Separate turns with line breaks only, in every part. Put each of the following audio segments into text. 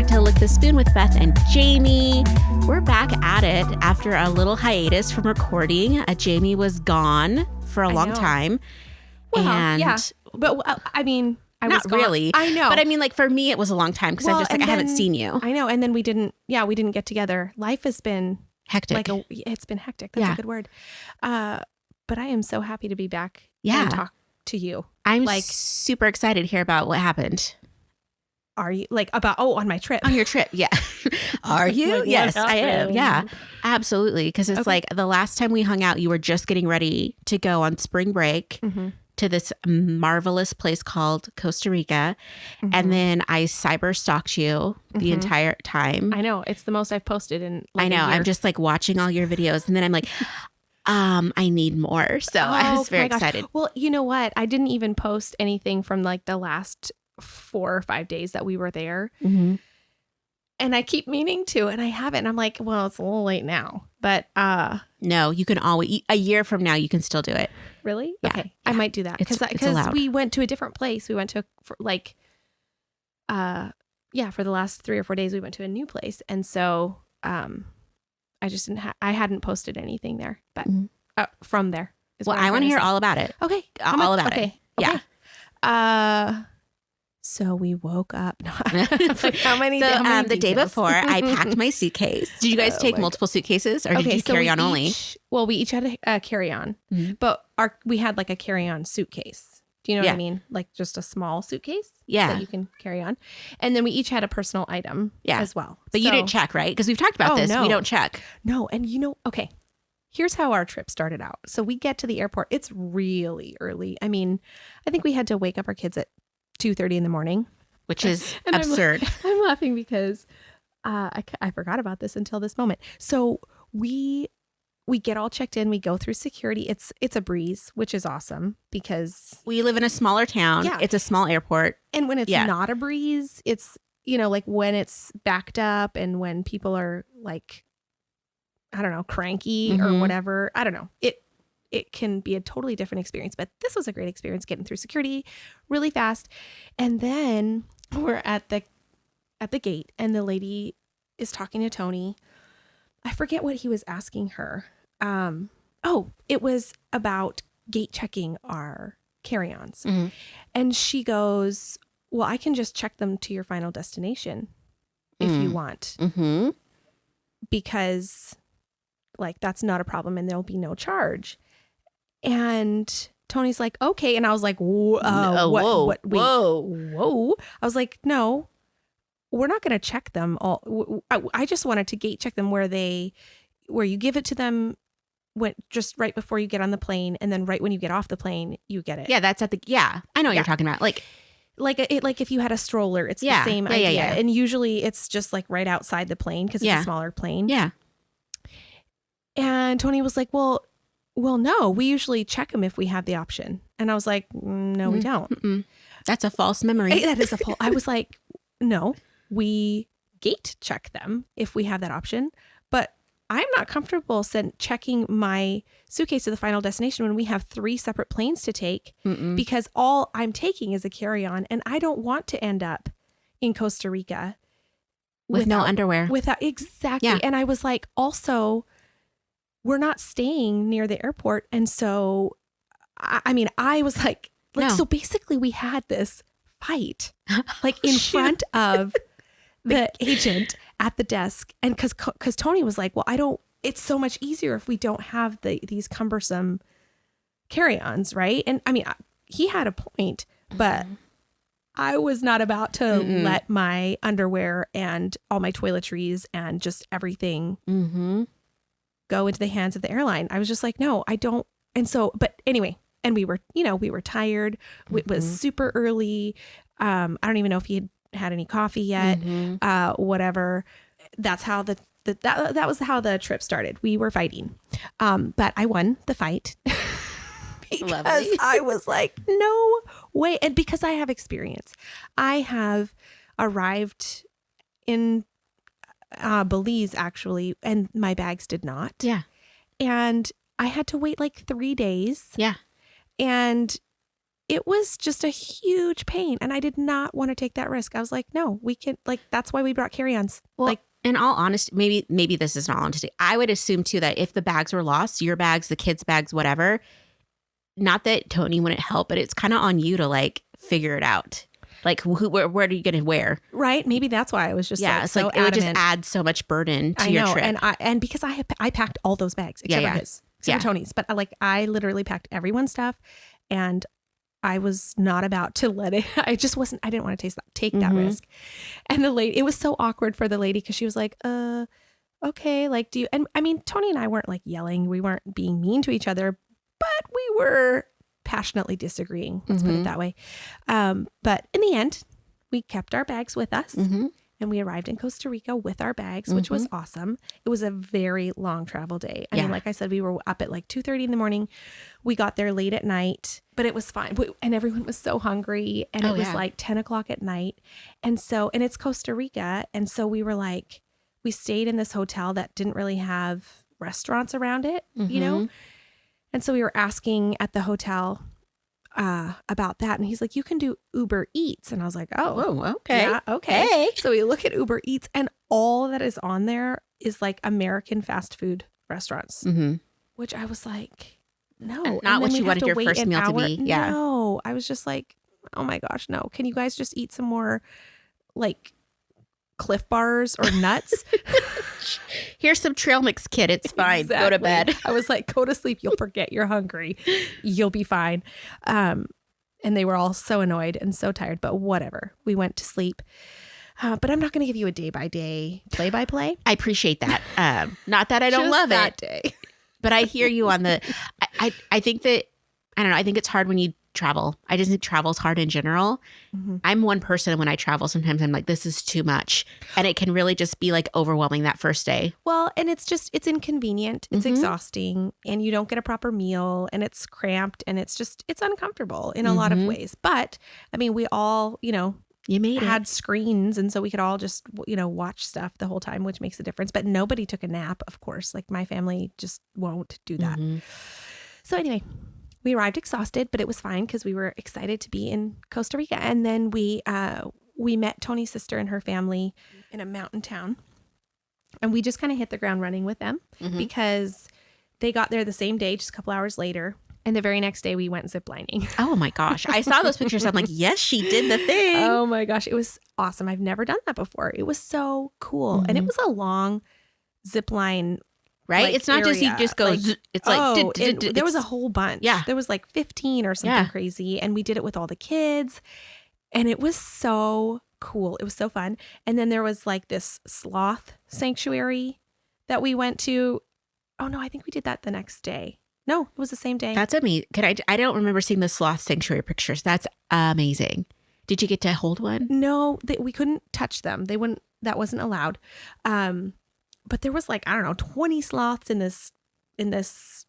back to Lick the Spoon with Beth and Jayme. We're back at it after a little hiatus from recording. Jayme was gone for a long time.
Well,
and
yeah. But I mean,
not really.
I know.
But I mean, like for me, it was a long time because I'm just like, I haven't seen you.
I know. And then we didn't get together. Life has been
hectic.
It's been hectic. That's a good word. But I am so happy to be back and talk to you.
I'm super excited to hear about what happened.
Are you on my trip?
On your trip, yeah. Are you? Yes, I am. Yeah, absolutely. Because it's like the last time we hung out, you were just getting ready to go on spring break to this marvelous place called Costa Rica. And then I cyber stalked you the entire time.
I know. It's the most I've posted in
I know. I'm just like watching all your videos. And then I'm like, I need more. So I was very excited.
Well, you know what? I didn't even post anything from like the last 4 or 5 days that we were there. And I keep meaning to, and I haven't. And I'm like, well, it's a little late now. But
no, you can always, a year from now, you can still do it.
Really?
Yeah.
Okay. I might do that. Because
allowed.
we went to a different place. We went to for the last 3 or 4 days we went to a new place. And so I just I hadn't posted anything there, but from there.
Well, I want to hear all about it.
Okay.
All about it.
Yeah. So we woke up. How many
the day before, I packed my suitcase. Did you guys take multiple suitcases, or did you carry on only?
Well, we each had a carry-on, but we had like a carry-on suitcase. Do you know what I mean? Like just a small suitcase that you can carry on. And then we each had a personal item as well.
But you didn't check, right? Because we've talked about this.
No.
We don't check.
No. And here's how our trip started out. So we get to the airport. It's really early. I mean, I think we had to wake up our kids at 2:30 in the morning.
Which is absurd.
I'm laughing because I forgot about this until this moment. So we get all checked in. We go through security. It's a breeze, which is awesome because
we live in a smaller town. Yeah. It's a small airport.
And when it's not a breeze, it's, like when it's backed up and when people are like, I don't know, cranky or whatever. I don't know. It can be a totally different experience, but this was a great experience getting through security really fast. And then we're at the gate and the lady is talking to Tony. I forget what he was asking her. It was about gate checking our carry-ons. And she goes, well, I can just check them to your final destination if you want. Because like, that's not a problem and there'll be no charge. And Tony's like, okay. And I was like, whoa. I was like, no, we're not going to check them all. I just wanted to gate check them where you give it to them just right before you get on the plane. And then right when you get off the plane, you get it.
Yeah. That's I know what you're talking about. Like
if you had a stroller, it's the same idea. Yeah. And usually it's just like right outside the plane because it's a smaller plane.
Yeah.
And Tony was like, well, no, we usually check them if we have the option. And I was like, no, we don't.
That's a false memory.
That is I was like, no, we gate check them if we have that option. But I'm not comfortable checking my suitcase to the final destination when we have 3 separate planes to take because all I'm taking is a carry-on. And I don't want to end up in Costa Rica
with no underwear.
Exactly.
Yeah.
And I was like, also, we're not staying near the airport. And so, I was like, so basically we had this fight like in front of the agent at the desk. And cause Tony was like, well, it's so much easier if we don't have these cumbersome carry-ons. Right. And he had a point, but I was not about to let my underwear and all my toiletries and just everything go into the hands of the airline. I was just like, no, I don't. And so, but anyway, and we were tired. It was super early. I don't even know if he had any coffee yet. Whatever. That's how that was how the trip started. We were fighting. But I won the fight because
Lovely.
I was like, no way. And because I have experience, I have arrived in Belize actually, and my bags did not.
Yeah.
And I had to wait like 3 days.
Yeah.
And it was just a huge pain. And I did not want to take that risk. I was like, no, we can, like, that's why we brought carry-ons.
Well,
like,
in all honesty, maybe this is not honesty. I would assume too that if the bags were lost, your bags, the kids' bags, whatever, not that Tony wouldn't help, but it's kind of on you to like figure it out. Like, where are you going to wear?
Right. Maybe that's why I was just
it's
so
like, it would just add so much burden to your trip.
And because I packed all those bags except for his, except for Tony's. But I literally packed everyone's stuff, and I was not about to let it. I just wasn't. I didn't want to take that risk. And the lady, it was so awkward for the lady because she was like, okay, like, do you? And I mean, Tony and I weren't like yelling. We weren't being mean to each other, but we were passionately disagreeing. Let's put it that way. But in the end, we kept our bags with us, and we arrived in Costa Rica with our bags, which was awesome. It was a very long travel day. I mean, like I said, we were up at like 2:30 in the morning. We got there late at night, but it was fine. And everyone was so hungry, and it was like 10 o'clock at night. And it's Costa Rica. And so we were like, we stayed in this hotel that didn't really have restaurants around it, you know? And so we were asking at the hotel about that. And he's like, you can do Uber Eats. And I was like, oh, okay. Yeah, okay. Hey. So we look at Uber Eats, and all that is on there is like American fast food restaurants, which I was like, no.
And not what you wanted your first meal to be. Yeah.
No, I was just like, oh my gosh, no. Can you guys just eat some more like Cliff Bars or nuts?
Here's some trail mix, kid. It's fine.
Exactly.
Go to bed.
I was like, go to sleep. You'll forget you're hungry. You'll be fine. And they were all so annoyed and so tired, but whatever. We went to sleep. But I'm not going to give you a day-by-day play-by-play.
I appreciate that. Not that I don't
Just
love
that
it.
Day.
But I hear you on the, I think that, I don't know. I think it's hard when you travel. I just think travel's hard in general. I'm one person when I travel, sometimes I'm like, this is too much. And it can really just be like overwhelming that first day.
Well, and it's inconvenient. It's exhausting, and you don't get a proper meal, and it's cramped, and it's uncomfortable in a lot of ways. But I mean, we all, had screens, and so we could all just, watch stuff the whole time, which makes a difference. But nobody took a nap, of course. Like my family just won't do that. So anyway, we arrived exhausted, but it was fine because we were excited to be in Costa Rica. And then we met Tony's sister and her family in a mountain town, and we just kind of hit the ground running with them because they got there the same day, just a couple hours later. And the very next day we went ziplining.
Oh my gosh. I saw those pictures. I'm like, yes, she did the thing.
Oh my gosh. It was awesome. I've never done that before. It was so cool. And it was a long zipline.
Right?
Like,
it's not
area.
just you just go, it's like,
there was a whole bunch.
Yeah.
There was like 15 or something crazy. And we did it with all the kids. And it was so cool. It was so fun. And then there was like this sloth sanctuary that we went to. Oh no, I think we did that the next day. No, it was the same day.
That's amazing. I don't remember seeing the sloth sanctuary pictures. That's amazing. Did you get to hold one?
No, we couldn't touch them. They wouldn't. That wasn't allowed. But there was like, I don't know, 20 sloths in this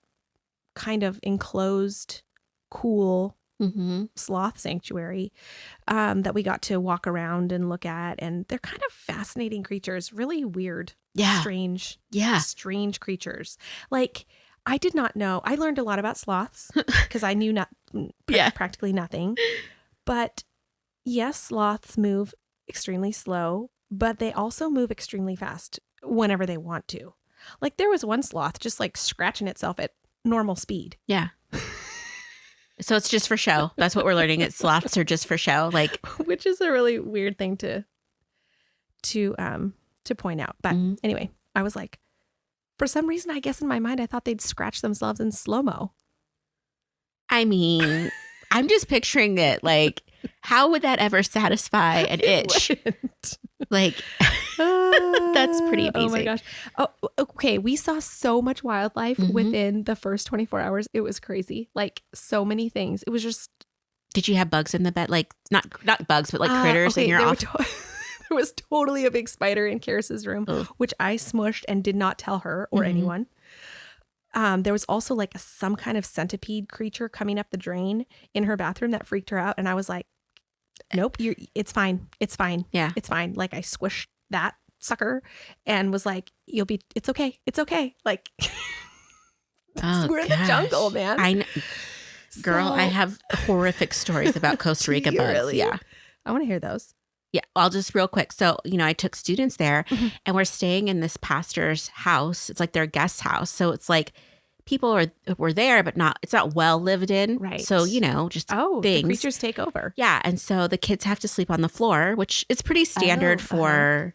kind of enclosed, cool sloth sanctuary that we got to walk around and look at. And they're kind of fascinating creatures, really weird, strange creatures. Like, I did not know. I learned a lot about sloths because I knew practically nothing. But yes, sloths move extremely slow, but they also move extremely fast whenever they want to. Like there was one sloth just like scratching itself at normal speed.
Yeah. So it's just for show. That's what we're learning. It's sloths are just for show. Like,
which is a really weird thing to point out. But anyway, I was like, for some reason, I guess in my mind, I thought they'd scratch themselves in slow-mo.
I mean, I'm just picturing it. Like, how would that ever satisfy an itch? Like, that's pretty amazing.
Oh my gosh. Oh, okay. We saw so much wildlife within the first 24 hours. It was crazy. Like so many things. It was just.
Did you have bugs in the bed? Like not bugs, but like critters in your office?
There was totally a big spider in Karis's room, which I smushed and did not tell her or anyone. There was also like some kind of centipede creature coming up the drain in her bathroom that freaked her out. And I was like, nope, it's fine. It's fine.
Yeah.
It's fine. Like I squished that sucker and was like, it's okay. It's okay. Like we're in the jungle, man.
I know. Girl, I have horrific stories about Costa Rica bugs.
Really?
Yeah.
I want to hear those.
Yeah, I'll just real quick. So, I took students there and we're staying in this pastor's house. It's like their guest house. So it's like people were there, but it's not well lived in.
Right.
So, just
the
things.
creatures take over.
Yeah. And so the kids have to sleep on the floor, which is pretty standard for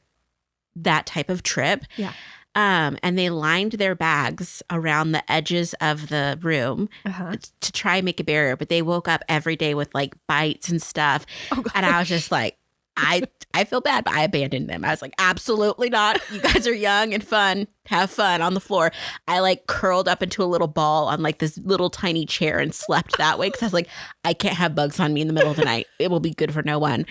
that type of trip.
Yeah.
And they lined their bags around the edges of the room to try and make a barrier. But they woke up every day with like bites and stuff. Oh, and I was just like, I feel bad, but I abandoned them. I was like, absolutely not. You guys are young and fun. Have fun on the floor. I like curled up into a little ball on like this little tiny chair and slept that way because I was like, I can't have bugs on me in the middle of the night. It will be good for no one.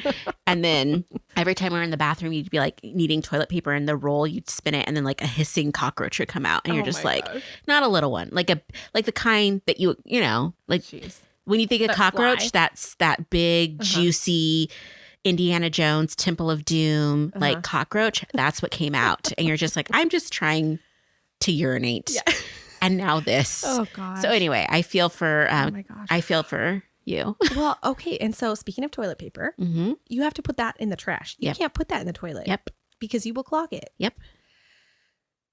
And then every time we were in the bathroom, you'd be like needing toilet paper in the roll. You'd spin it and then like a hissing cockroach would come out. And you're just like, gosh. Not a little one, like the kind that like Jeez. When you think of cockroach, fly. That's that big, juicy Indiana Jones, Temple of Doom, like cockroach. That's what came out. And you're just like, I'm just trying to urinate. Yeah. And now this. Oh, God. So anyway, I feel for, I feel for you.
Well, okay. And so speaking of toilet paper, you have to put that in the trash. You can't put that in the toilet.
Yep.
Because you will clog it.
Yep.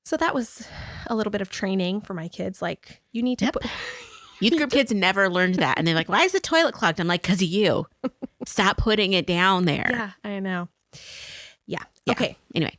So that was a little bit of training for my kids. Like, you need to put...
Youth group kids never learned that. And they're like, why is the toilet clogged? I'm like, because of you. Stop putting it down there.
Yeah, I know. Yeah. Okay.
Anyway.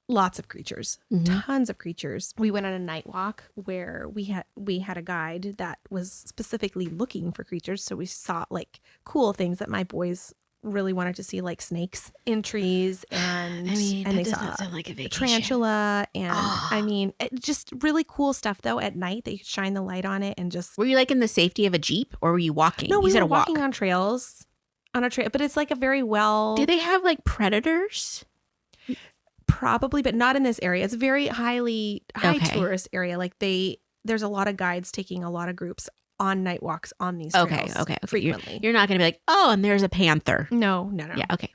Lots of creatures. Tons of creatures. We went on a night walk where we had a guide that was specifically looking for creatures. So we saw like cool things that my boys really wanted to see, like snakes in trees, and
and
they
does
saw
not sound like a vacation.
Tarantula, and just really cool stuff though at night that you could shine the light on it and just.
Were you like in the safety of a Jeep or were you walking?
No, we were
walking
on trails, on a trail, but it's like a very well.
Do they have like predators?
Probably, but not in this area. It's a very high tourist area. Like there's a lot of guides taking a lot of groups on night walks on these trails. Okay. Frequently.
You're not going to be like, oh, and there's a panther.
No.
Yeah, okay.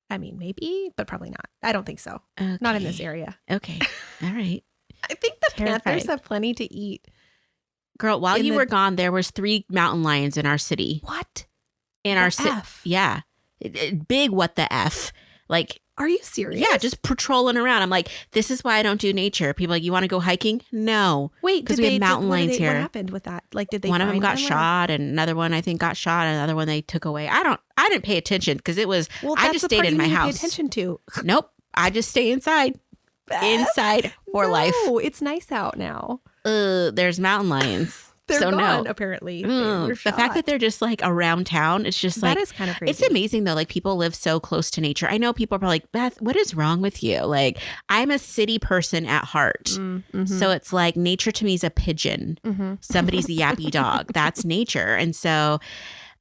I mean, maybe, but probably not. I don't think so. Okay. Not in this area.
Okay. All right.
I think the panthers have plenty to eat.
Girl, while you were gone, there was 3 mountain lions in our city.
What?
In our city. Yeah. Big what the F. Like,
are you serious?
Yeah, just patrolling around. I'm like, this is why I don't do nature. People are like, you want to go hiking? No.
Wait,
because we have mountain lions here.
What happened with that? Like, did they?
One of them got shot, and another one I think got shot, and another one they took away. I didn't pay attention because it was. Well, I just stayed in my house.
Pay attention to.
Nope, I just stay inside. Inside for life.
Oh, it's nice out now.
There's mountain lions.
They're gone, apparently.
The fact that they're just like around town, it's just like,
that is kind of crazy.
It's amazing though. Like people live so close to nature. I know people are like, Beth, what is wrong with you? Like I'm a city person at heart. So it's like nature to me is a pigeon. Somebody's a yappy dog. That's nature. And so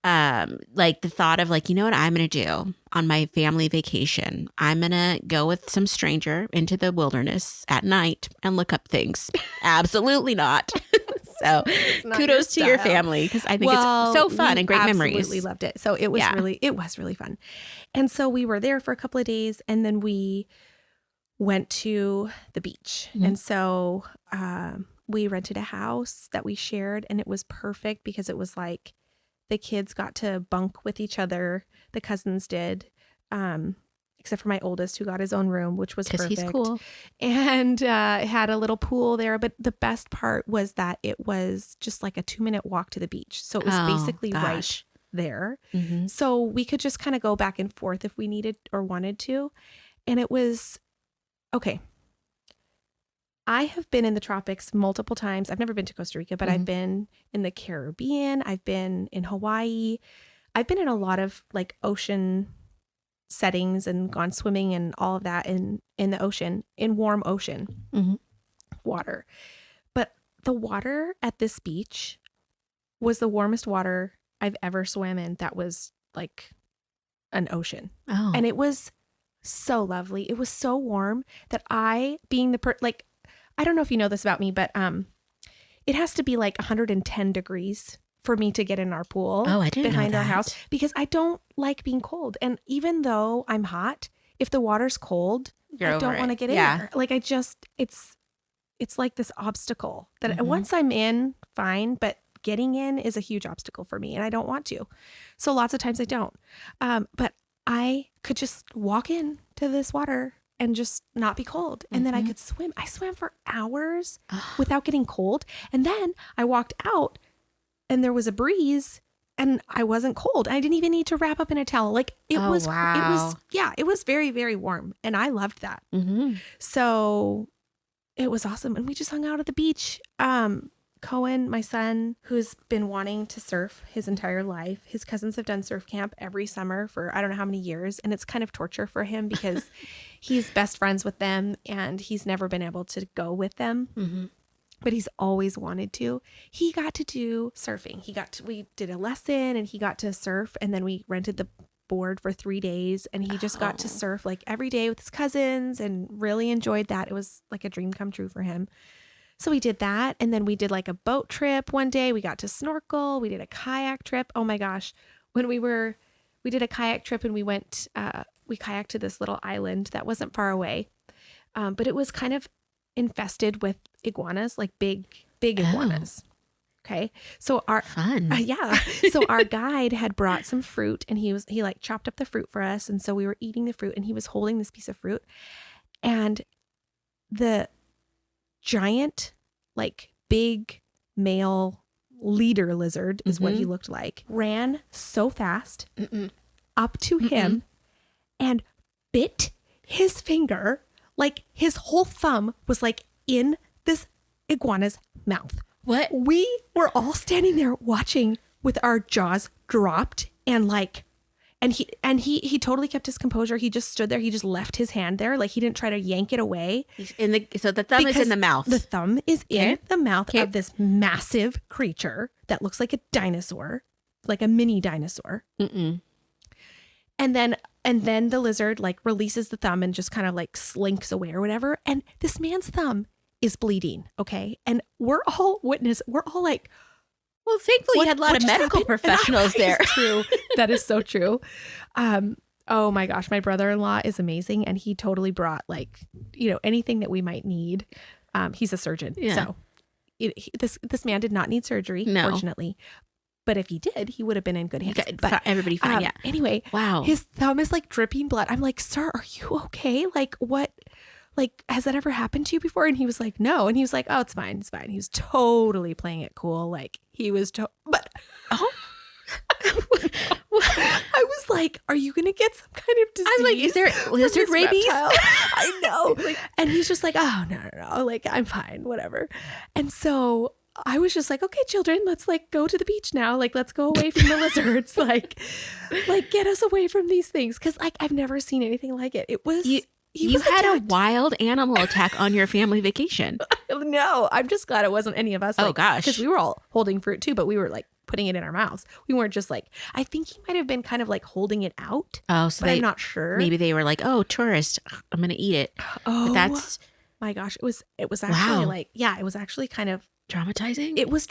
like the thought of like, you know what I'm going to do on my family vacation? I'm going to go with some stranger into the wilderness at night and look up things. Absolutely not. So kudos to your family because I think it's so fun and great memories.
Absolutely loved it. So it was really fun. And so we were there for a couple of days and then we went to the beach. And so we rented a house that we shared and it was perfect because it was like the kids got to bunk with each other. The cousins did. Except for my oldest who got his own room, which was perfect.
He's cool.
And had a little pool there. But the best part was that it was just like a 2-minute walk to the beach. So it was basically right there. So we could just kind of go back and forth if we needed or wanted to. And it was, okay. I have been in the tropics multiple times. I've never been to Costa Rica, but I've been in the Caribbean. I've been in Hawaii. I've been in a lot of like ocean settings and gone swimming and all of that in the ocean, in warm ocean water. But the water at this beach was the warmest water I've ever swam in. That was like an ocean. Oh. And it was so lovely. It was so warm that being the like, I don't know if you know this about me, but it has to be like 110 degrees for me to get in our pool behind our house because I don't like being cold. And even though I'm hot, if the water's cold, I don't want to get in there. Like it's like this obstacle that once I'm in, fine, but getting in is a huge obstacle for me and I don't want to. So lots of times I don't. But I could just walk in to this water and just not be cold. And then I could swim. I swam for hours without getting cold. And then I walked out and there was a breeze and I wasn't cold. I didn't even need to wrap up in a towel. Like it was very, very warm. And I loved that. So it was awesome. And we just hung out at the beach. Cohen, my son, who's been wanting to surf his entire life, his cousins have done surf camp every summer for I don't know how many years. And it's kind of torture for him because he's best friends with them and he's never been able to go with them. But he's always wanted to. He got to do surfing. We did a lesson and he got to surf, and then we rented the board for 3 days and he just got to surf like every day with his cousins and really enjoyed that. It was like a dream come true for him. So we did that. And then we did like a boat trip one day. We got to snorkel. We did a kayak trip. Oh my gosh. We did a kayak trip and we kayaked to this little island that wasn't far away. But it was kind of infested with iguanas, like big iguanas. Okay. So
fun.
So our guide had brought some fruit and he like chopped up the fruit for us. And so we were eating the fruit and he was holding this piece of fruit, and the giant, like big male leader lizard is what he looked like, ran so fast up to him and bit his finger. Like his whole thumb was like in this iguana's mouth.
What?
We were all standing there watching with our jaws dropped and he totally kept his composure. He just stood there. He just left his hand there. Like he didn't try to yank it away.
So the thumb is in the mouth.
The thumb is in the mouth of this massive creature that looks like a dinosaur, like a mini dinosaur. And then the lizard like releases the thumb and just kind of like slinks away or whatever. And this man's thumb is bleeding. Okay. And we're all like,
well, thankfully you had a lot of medical professionals there.
True. That is so true. Oh my gosh. My brother-in-law is amazing. And he totally brought like, anything that we might need. He's a surgeon. Yeah. So this man did not need surgery, fortunately. But if he did, he would have been in good hands. But
everybody fine. Yeah.
Anyway,
wow.
His thumb is like dripping blood. I'm like, sir, are you okay? Like what? Like, has that ever happened to you before? And he was like, no. And he was like, oh, it's fine. It's fine. He was totally playing it cool. Like he was, but I was like, are you going to get some kind of disease?
I'm like, is there lizard rabies?
I know. And he's just like, oh, no. Like, I'm fine. Whatever. And so I was just like, okay, children, let's like go to the beach now. Like, let's go away from the lizards. like get us away from these things. Cause like, I've never seen anything like it. It was,
you had a wild animal attack on your family vacation.
No, I'm just glad it wasn't any of us.
Oh gosh.
Cause we were all holding fruit too, but we were like putting it in our mouths. We weren't just like, I think he might've been kind of like holding it out.
Oh, so
I'm not sure.
Maybe they were like, oh, tourist, I'm going to eat it.
Oh,
but that's
my gosh. It was actually like, it was actually kind of
traumatizing.
It was.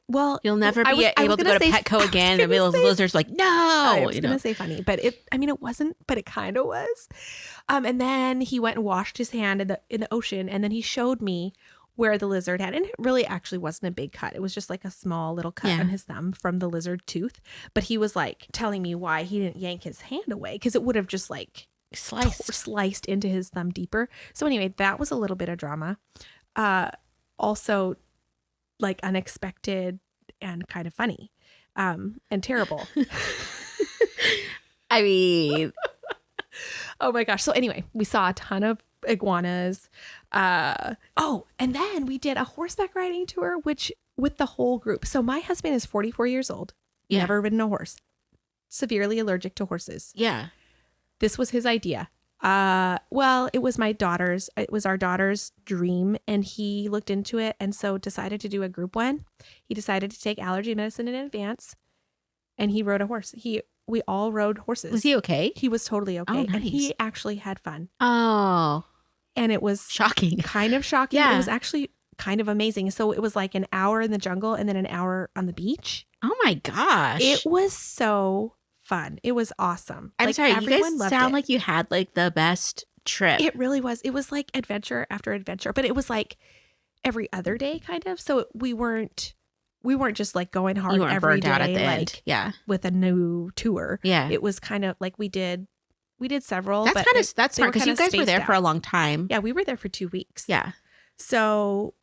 Well,
you'll never be able to go to Petco again. And those lizards like, no.
I was going to say funny, but it wasn't, but it kind of was. And then he went and washed his hand in the ocean. And then he showed me where the lizard had, and it really actually wasn't a big cut. It was just like a small little cut on his thumb from the lizard tooth. But he was like telling me why he didn't yank his hand away, because it would have just like sliced into his thumb deeper. So anyway, that was a little bit of drama. Also, like unexpected and kind of funny, and terrible.
I mean,
oh my gosh. So anyway, we saw a ton of iguanas. And then we did a horseback riding tour, with the whole group. So my husband is 44 years old.
Yeah.
Never ridden a horse. Severely allergic to horses.
Yeah.
This was his idea. Well, it was our daughter's dream, and he looked into it and so decided to do a group one. He decided to take allergy medicine in advance, and he rode a horse. We all rode horses.
Was he okay?
He was totally okay.
Oh, nice.
And he actually had fun.
Oh.
And it was
shocking.
Kind of shocking.
Yeah.
It was actually kind of amazing. So it was like an hour in the jungle and then an hour on the beach.
Oh my gosh.
It was so fun. It was awesome.
I'm sorry, you guys sound like you had like the best trip.
It really was. It was like adventure after adventure, but it was like every other day kind of. So we weren't we weren't just like going hard
You weren't
every
burnt
day
out at the
like
end. Yeah.
with a new tour.
Yeah.
It was kind of like we did several.
That's kind of that's smart because you guys were there for a long time.
Yeah, we were there for 2 weeks.
Yeah.
So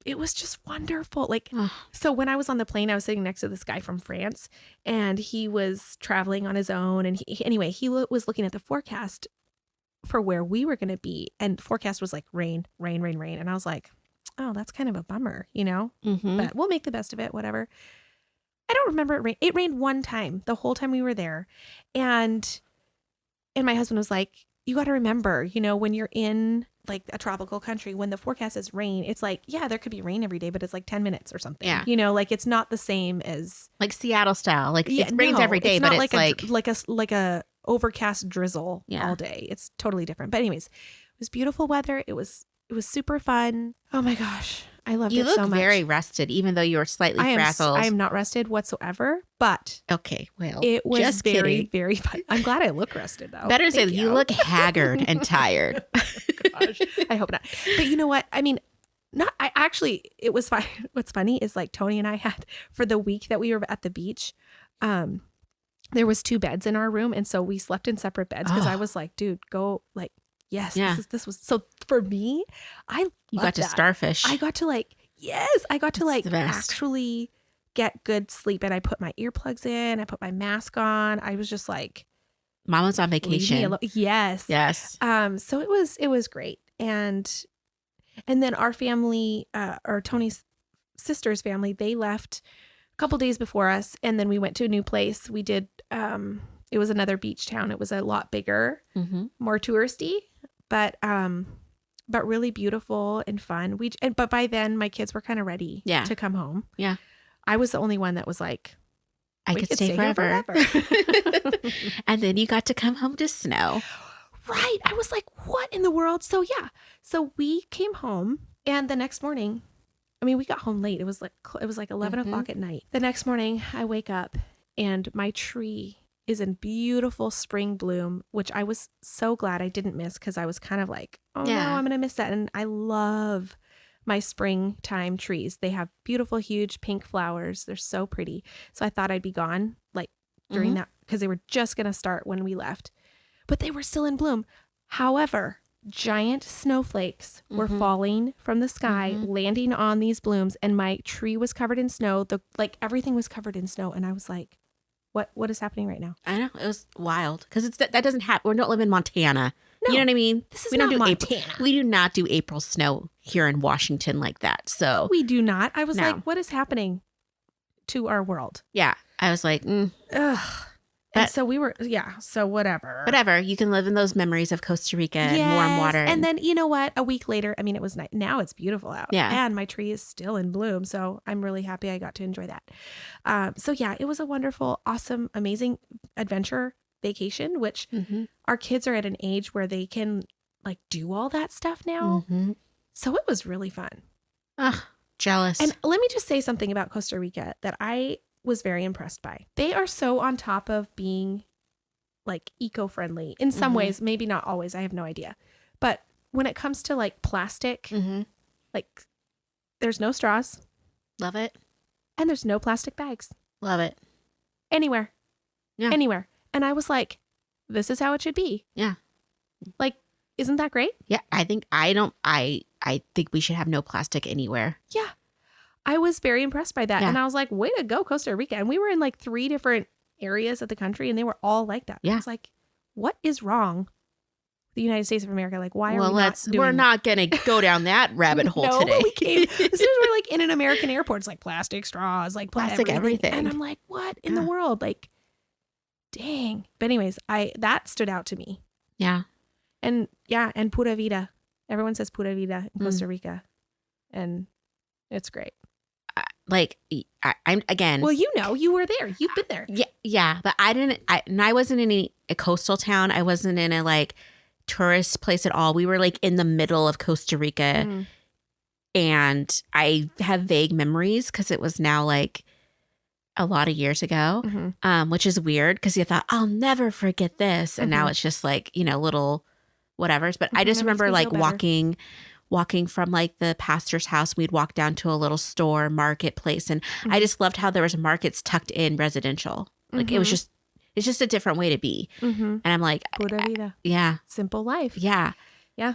it was just wonderful. Like, so when I was on the plane, I was sitting next to this guy from France, and he was traveling on his own. And he was looking at the forecast for where we were going to be, and the forecast was like rain. And I was like, oh, that's kind of a bummer, you know, but we'll make the best of it. Whatever. I don't remember it rain. It rained one time the whole time we were there. And my husband was like, you got to remember, you know, when you're in like a tropical country, when the forecast is rain, it's like, yeah, there could be rain every day, but it's like 10 minutes or something.
Yeah.
You know, like it's not the same as
like Seattle style. Like it rains every day, but it's
like a overcast drizzle all day. It's totally different. But anyways, it was beautiful weather. It was super fun. Oh my gosh. I loved it so much. You look
very rested, even though you were slightly frazzled.
I am not rested whatsoever, but
okay, well,
it was
just
very,
kidding.
very fun. I'm glad I look rested though.
Better say you look haggard and tired.
Oh, gosh, I hope not. But you know what? I mean, it was fine. What's funny is like Tony and I had for the week that we were at the beach, there was 2 beds in our room, and so we slept in separate beds because I was like, dude, go like. Yes, this was so for me. You
got to starfish.
I got to actually get good sleep, and I put my earplugs in. I put my mask on. I was just like,
Mama's on vacation.
Yes. So it was great, and then our family, or Tony's sister's family, they left a couple days before us, and then we went to a new place. We did. It was another beach town. It was a lot bigger, more touristy, but really beautiful and fun. But by then my kids were kind of ready to come home. Yeah. I was the only one that was like,
I could stay forever. And then you got to come home to snow.
Right. I was like, what in the world? So yeah. So we came home, and the next morning, I mean, we got home late. It was like 11 o'clock at night. The next morning I wake up, and my tree is in beautiful spring bloom, which I was so glad I didn't miss, because I was kind of like, oh no, I'm going to miss that. And I love my springtime trees. They have beautiful, huge pink flowers. They're so pretty. So I thought I'd be gone like during that, because they were just going to start when we left, but they were still in bloom. However, giant snowflakes were falling from the sky, landing on these blooms, and my tree was covered in snow. Everything was covered in snow. And I was like, what is happening right now? I know,
it was wild, because that doesn't happen. We don't live in Montana. No, you know what I mean?
This is not Montana.
We do not do April snow here in Washington like that. So
we do not. I was like, what is happening to our world?
Yeah, I was like,
ugh. And so we were, so whatever.
Whatever. You can live in those memories of Costa Rica and warm water.
And then, you know what? A week later, I mean, it was night. Now it's beautiful out.
Yeah.
And my tree is still in bloom. So I'm really happy I got to enjoy that. So yeah, it was a wonderful, awesome, amazing adventure vacation, which our kids are at an age where they can like do all that stuff now. So it was really fun.
Ugh, jealous.
And let me just say something about Costa Rica that I was very impressed by. They are so on top of being like eco-friendly in some ways, maybe not always, I have no idea. But when it comes to like plastic, like there's no straws.
Love it.
And there's no plastic bags.
Love it.
Anywhere.
Yeah.
Anywhere. And I was like, this is how it should be.
Yeah.
Like, isn't that great?
Yeah. I think we should have no plastic anywhere.
Yeah. I was very impressed by that. Yeah. And I was like, way to go, Costa Rica. And we were in like 3 different areas of the country, and they were all like that. Yeah. I was like, what is wrong with the United States of America? Like, why are we not doing
We're not going to go down that rabbit hole today.
We came, as soon as we're like in an American airport, it's like plastic straws, like plastic everything. And I'm like, what in the world? Like, dang. But anyways, that stood out to me.
Yeah.
And pura vida. Everyone says pura vida in Costa Rica. And it's great.
I'm again.
Well, you know, you were there. You've been there.
Yeah. But I wasn't in a coastal town. I wasn't in a like tourist place at all. We were like in the middle of Costa Rica, and I have vague memories because it was now like a lot of years ago, which is weird because you thought I'll never forget this, and now it's just like, you know, little whatevers. But I just remember like walking walking from like the pastor's house, we'd walk down to a little store, marketplace. And I just loved how there was markets tucked in residential. Like it was just, it's just a different way to be. And I'm like,
Pura vida.
Yeah.
Simple life.
Yeah.
Yeah.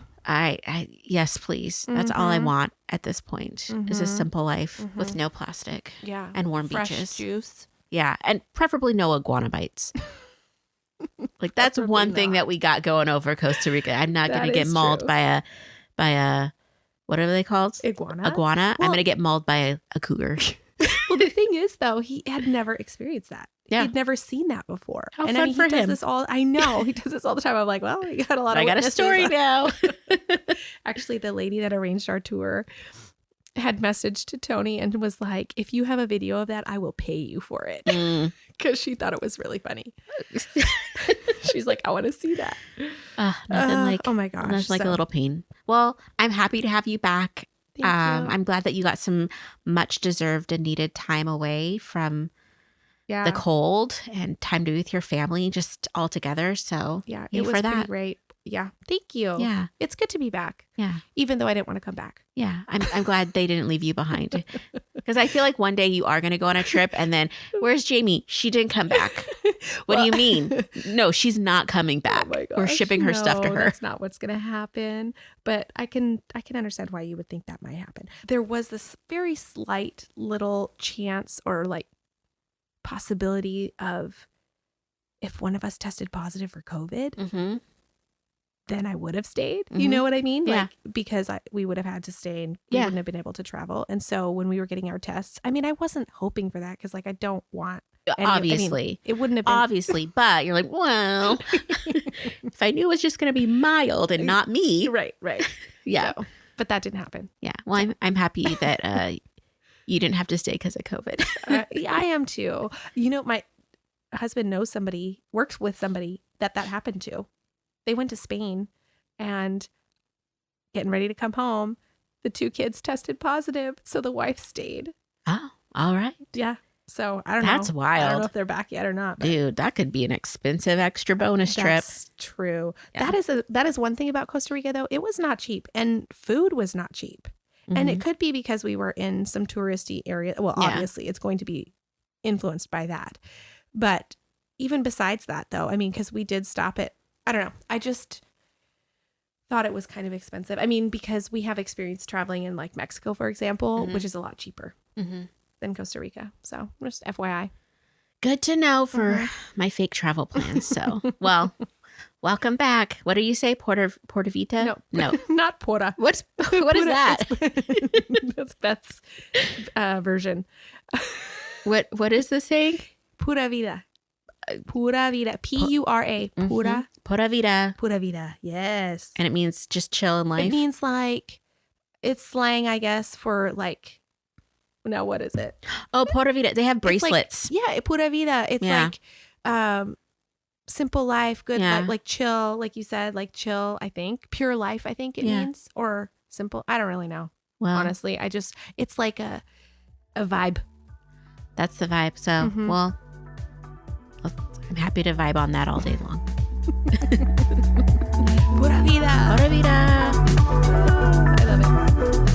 Yes, please. That's all I want at this point is a simple life with no plastic.
Yeah.
And warm
Fresh
beaches.
Juice.
Yeah. And preferably no iguana bites. Like that's one thing that we got going over Costa Rica. I'm not going to get mauled by a, what are they called?
Iguana.
Well, I'm going to get mauled by a cougar.
Well, the thing is, though, he had never experienced that.
Yeah.
He'd never seen that before.
How
and
fun
I mean,
for
he does
him.
this all. I know he does this all the time. I'm like, well, you got a lot of.
I got a story now.
Actually, the lady that arranged our tour had messaged to Tony and was like, if you have a video of that, I will pay you for it. Because she thought it was really funny. She's like, I want to see that.
Nothing like,
oh my gosh.
That's like a little pain. Well, I'm happy to have you back.
Thank you.
I'm glad that you got some much deserved and needed time away from the cold and time to be with your family just all together. So
yeah,
it was
pretty
that.
great. Yeah. Thank you.
Yeah.
It's good to be back.
Yeah.
Even though I didn't want to come back.
Yeah. I'm glad they didn't leave you behind. Because I feel like one day you are going to go on a trip and then, where's Jayme? She didn't come back. What do you mean? No, she's not coming back.
Oh my gosh,
we're shipping her stuff to her.
That's not what's going to happen. But I can understand why you would think that might happen. There was this very slight little chance or like possibility of if one of us tested positive for COVID, then I would have stayed. You know what I mean?
Yeah.
Like, because we would have had to stay and we wouldn't have been able to travel. And so when we were getting our tests, I mean, I wasn't hoping for that because like I don't want
obviously.
it wouldn't have been
obviously, but you're like, well, if I knew it was just going to be mild and not me.
Right.
Yeah.
So, but that didn't happen.
Yeah. Well, I'm happy that you didn't have to stay because of COVID.
I am too. You know, my husband works with somebody that happened to. They went to Spain and getting ready to come home. The 2 kids tested positive. So the wife stayed.
Oh, all right.
Yeah. So I don't know.
That's wild.
I don't know if they're back yet or not.
Dude, that could be an expensive extra bonus trip.
That's true. Yeah. That is one thing about Costa Rica, though. It was not cheap and food was not cheap. And it could be because we were in some touristy area. Well, obviously, it's going to be influenced by that. But even besides that, though, I mean, because we did stop at, I don't know. I just thought it was kind of expensive. I mean, because we have experience traveling in like Mexico, for example, which is a lot cheaper than Costa Rica. So just FYI.
Good to know for my fake travel plans. So, well, welcome back. What do you say? Porta Vita?
No, not Porta.
What is that?
That's Beth's version.
What is this saying?
Pura vida. Pura vida. Pura. Pura.
Pura vida.
Pura vida. Yes.
And it means just chill in life.
It means like, it's slang, I guess, for like, now what is it?
Oh, Pura vida. They have bracelets.
Like, pura vida. It's like simple life, good life, like chill, like you said, like chill, I think. Pure life, I think it means. Or simple. I don't really know. Well, honestly, it's like a vibe.
That's the vibe. So, well, I'm happy to vibe on that all day long.
Pura vida.
Pura vida.
I love it.